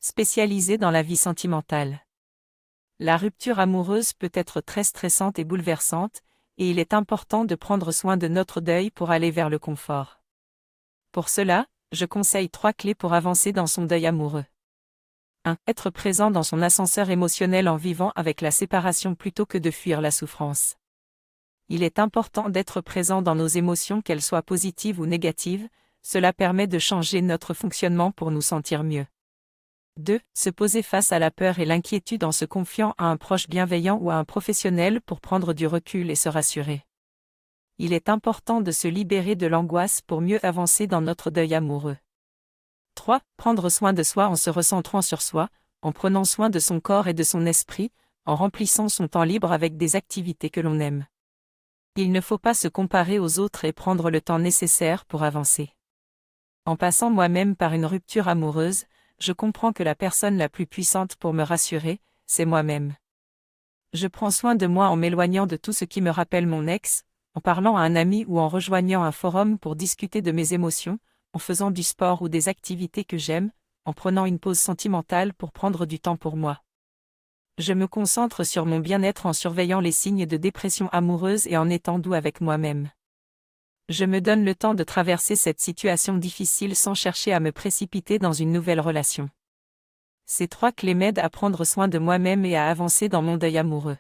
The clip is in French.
spécialisé dans la vie sentimentale. La rupture amoureuse peut être très stressante et bouleversante, et il est important de prendre soin de notre deuil pour aller vers le confort. Pour cela, je conseille 3 clés pour avancer dans son deuil amoureux. 1. Être présent dans son ascenseur émotionnel en vivant avec la séparation plutôt que de fuir la souffrance. Il est important d'être présent dans nos émotions, qu'elles soient positives ou négatives, cela permet de changer notre fonctionnement pour nous sentir mieux. 2. Se poser face à la peur et l'inquiétude en se confiant à un proche bienveillant ou à un professionnel pour prendre du recul et se rassurer. Il est important de se libérer de l'angoisse pour mieux avancer dans notre deuil amoureux. 3. Prendre soin de soi en se recentrant sur soi, en prenant soin de son corps et de son esprit, en remplissant son temps libre avec des activités que l'on aime. Il ne faut pas se comparer aux autres et prendre le temps nécessaire pour avancer. En passant moi-même par une rupture amoureuse, je comprends que la personne la plus puissante pour me rassurer, c'est moi-même. Je prends soin de moi en m'éloignant de tout ce qui me rappelle mon ex, en parlant à un ami ou en rejoignant un forum pour discuter de mes émotions, en faisant du sport ou des activités que j'aime, en prenant une pause sentimentale pour prendre du temps pour moi. Je me concentre sur mon bien-être en surveillant les signes de dépression amoureuse et en étant doux avec moi-même. Je me donne le temps de traverser cette situation difficile sans chercher à me précipiter dans une nouvelle relation. Ces 3 clés m'aident à prendre soin de moi-même et à avancer dans mon deuil amoureux.